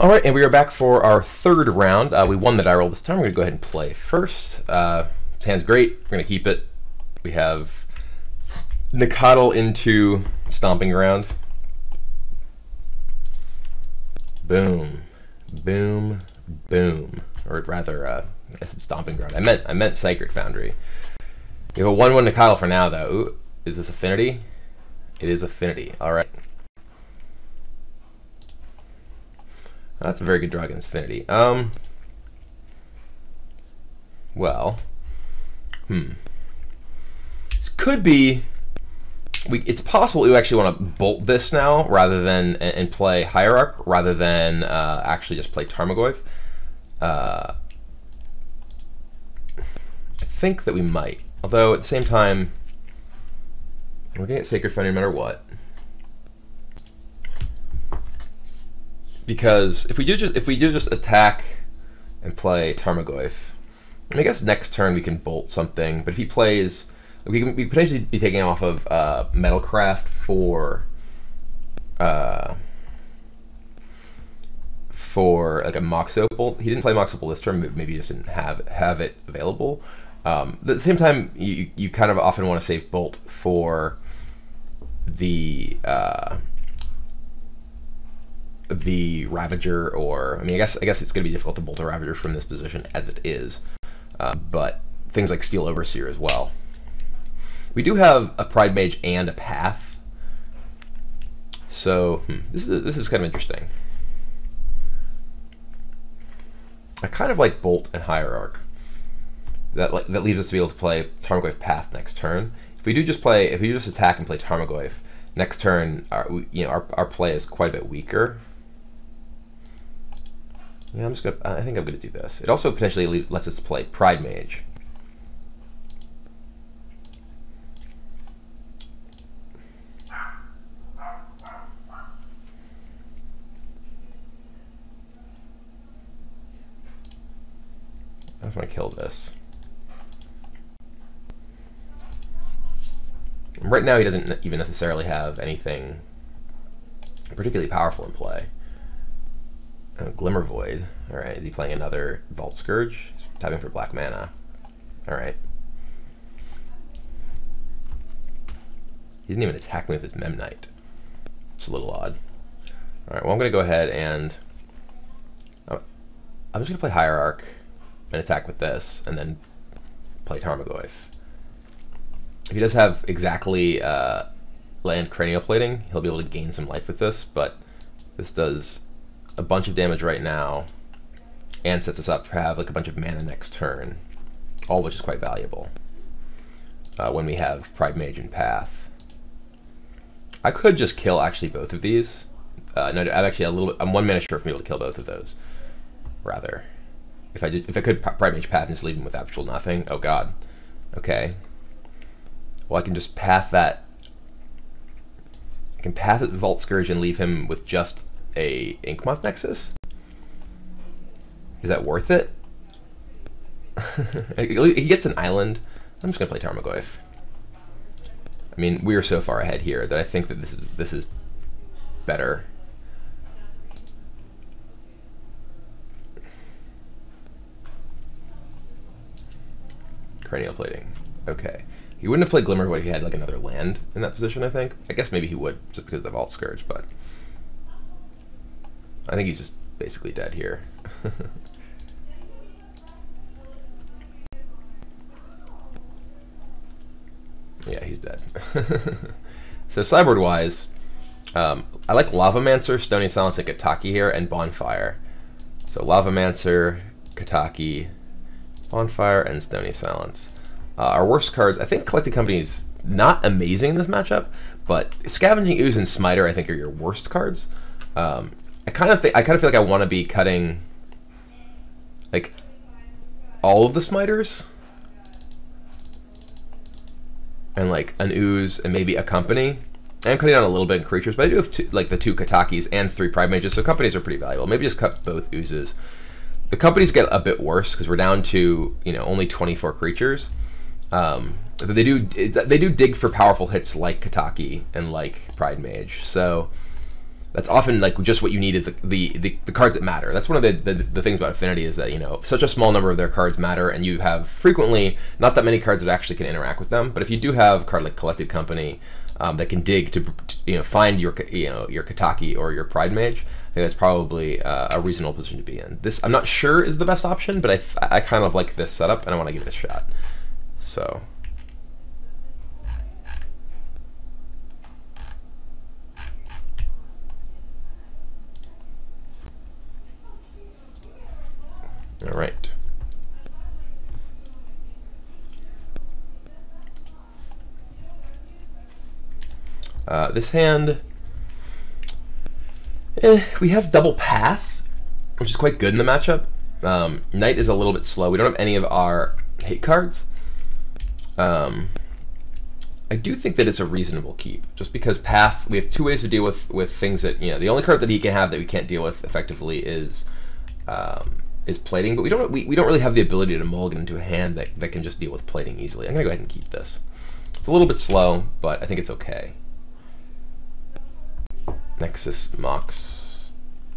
All right, and we are back for our third round. We won the die roll this time. We're going to go ahead and play first. This hand's great. We're going to keep it. We have Nikotl into Stomping Ground. Boom, boom, boom. Or rather, I said Stomping Ground. I meant Sacred Foundry. We have a 1/1 Nikotl for now, though. Ooh, is this Affinity? It is Affinity. All right. That's a very good draw against Affinity. Well, this could be. It's possible we actually want to bolt this now rather than and play Hierarch rather than actually just play Tarmogoyf. I think that we might, although at the same time, we're gonna get Sacred Foundry no matter what. Because if we do just attack and play Tarmogoyf, I guess next turn we can bolt something. But if he plays, we can potentially be taking off of Metalcraft for like a Mox Opal. He didn't play Mox Opal this turn, but maybe he just didn't have it available. At the same time, you kind of often want to save bolt for the Ravager, or I mean, I guess it's going to be difficult to bolt a Ravager from this position as it is, but things like Steel Overseer as well. We do have a Pride Mage and a Path, so this is kind of interesting. I kind of like Bolt and Hierarch. That leaves us to be able to play Tarmogoyf Path next turn. If we just attack and play Tarmogoyf next turn, our play is quite a bit weaker. Yeah, I think I'm gonna do this. It also potentially lets us play Pride Mage. I just want to kill this. Right now, he doesn't even necessarily have anything particularly powerful in play. Glimmer Void. All right, is he playing another Vault Scourge? He's tapping for black mana. All right. He didn't even attack me with his Memnite. It's a little odd. All right, well, I'm going to go ahead and I'm just going to play Hierarch and attack with this, and then play Tarmogoyf. If he does have exactly land Cranial Plating, he'll be able to gain some life with this, but this does a bunch of damage right now and sets us up to have like a bunch of mana next turn, all of which is quite valuable when we have Pride Mage and Path. I could just kill actually both of these. No, I'm 1 mana short from being able to kill both of those. Rather, if I could Pride Mage Path and just leave him with actual nothing. Oh god. Okay. Well, I can just path that. I can path it Vault Scourge and leave him with just a Inkmoth Nexus? Is that worth it? He gets an island. I'm just gonna play Tarmogoyf. I mean, we are so far ahead here that I think that this is better. Cranial Plating. Okay. He wouldn't have played Glimmer Void if he had like another land in that position, I think. I guess maybe he would, just because of the Vault Scourge, but I think he's just basically dead here. Yeah, he's dead. So sideboard-wise, I like Lavamancer, Stony Silence, and Kataki here, and Bonfire. So Lavamancer, Kataki, Bonfire, and Stony Silence. Our worst cards, I think Collected Company is not amazing in this matchup, but Scavenging Ooze and Smiter I think are your worst cards. I kind of feel like I want to be cutting like all of the Smiters and like an Ooze and maybe a Company. I'm cutting down a little bit in creatures, but I do have the two Katakis and 3 Pride Mages, so Companies are pretty valuable. Maybe just cut both Oozes. The Companies get a bit worse because we're down to only 24 creatures. They do dig for powerful hits like Kataki and like Pride Mage. So That's often like just what you need is the cards that matter. That's one of the things about Affinity is that, you know, such a small number of their cards matter, and you have frequently not that many cards that actually can interact with them. But if you do have a card like Collected Company that can dig to, you know, find your, you know, your Kataki or your Pride Mage, I think that's probably a reasonable position to be in. This, I'm not sure, is the best option, but I kind of like this setup, and I want to give it a shot. So. All right. This hand, we have double path, which is quite good in the matchup. Knight is a little bit slow. We don't have any of our hate cards. I do think that it's a reasonable keep, just because path, we have two ways to deal with things that, you know, the only card that he can have that we can't deal with effectively is plating, but we don't really have the ability to mulligan into a hand that can just deal with plating easily. I'm gonna go ahead and keep this. It's a little bit slow, but I think it's okay. Nexus Mox.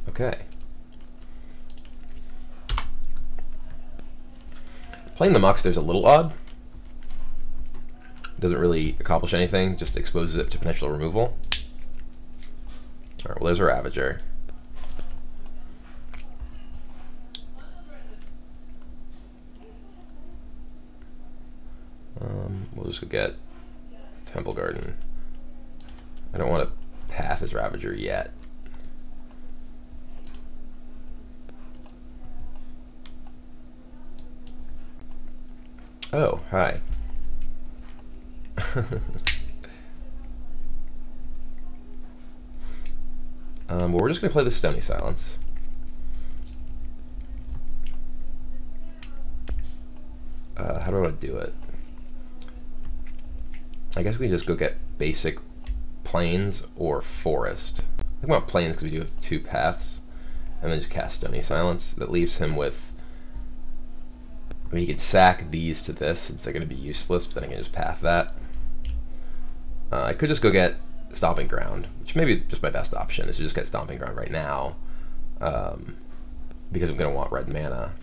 Okay. Playing the Mox there's a little odd. Doesn't really accomplish anything, just exposes it to potential removal. Alright, well there's a Ravager. We'll just go get Temple Garden. I don't want to path as Ravager yet. Oh, hi. Well, we're just going to play the Stony Silence. How do I want to do it? I guess we can just go get basic Plains or Forest. I think I want Plains because we do have two paths. And then just cast Stony Silence. That leaves him with... I mean, he could sack these to this since they're going to be useless, but then I can just path that. I could just go get Stomping Ground, which may be just my best option, is to just get Stomping Ground right now. Because I'm going to want red mana.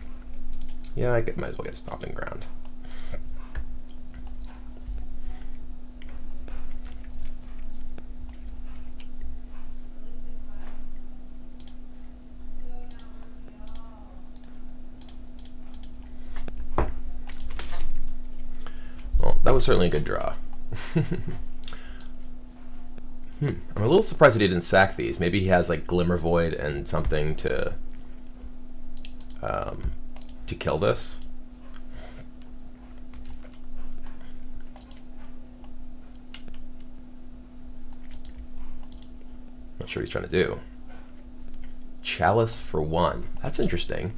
Yeah, I might as well get Stomping Ground. Well, that was certainly a good draw. I'm a little surprised that he didn't sack these. Maybe he has like Glimmer Void and something to kill this. Not sure what he's trying to do. Chalice for 1. That's interesting.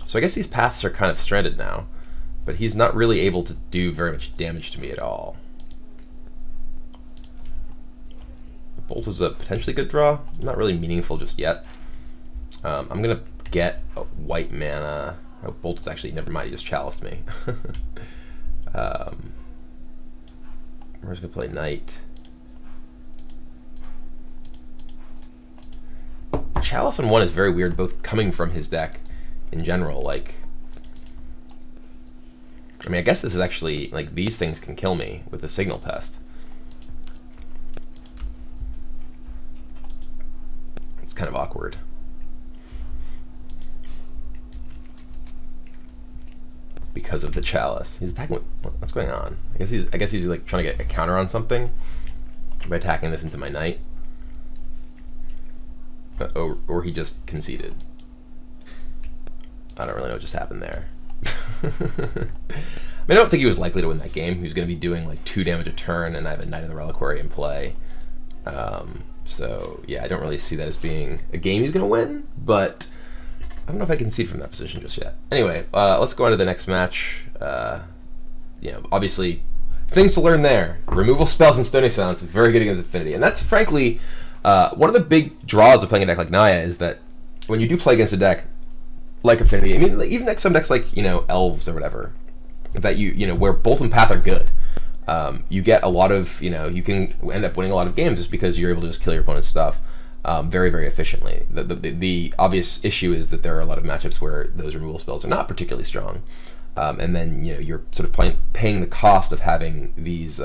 So I guess these paths are kind of stranded now, but he's not really able to do very much damage to me at all. Bolt is a potentially good draw. Not really meaningful just yet. I'm gonna get a white mana. Oh, Bolt is actually, never mind, he just chaliced me. We're just gonna play Knight. Chalice on 1 is very weird, both coming from his deck in general. Like, I mean, I guess this is actually, like, these things can kill me with the Signal Pest. It's kind of awkward. Because of the Chalice. He's attacking with, what's going on? I guess he's like trying to get a counter on something by attacking this into my Knight. Or he just conceded. I don't really know what just happened there. I mean, I don't think he was likely to win that game. He was going to be doing like 2 damage a turn, and I have a Knight of the Reliquary in play. So yeah, I don't really see that as being a game he's going to win, but I don't know if I can concede from that position just yet. Anyway, let's go on to the next match. You know, obviously, things to learn there. Removal spells and Stony Silence is very good against Affinity, and that's frankly one of the big draws of playing a deck like Naya is that when you do play against a deck like Affinity, I mean, like, even some decks like, you know, Elves or whatever, that you know, where Bolt and Path are good, you get a lot of, you know, you can end up winning a lot of games just because you're able to just kill your opponent's stuff. very, very efficiently. The obvious issue is that there are a lot of matchups where those removal spells are not particularly strong, and then you're sort of paying the cost of having these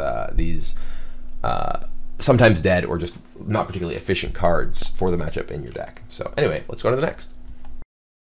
sometimes dead or just not particularly efficient cards for the matchup in your deck. So anyway, let's go to the next.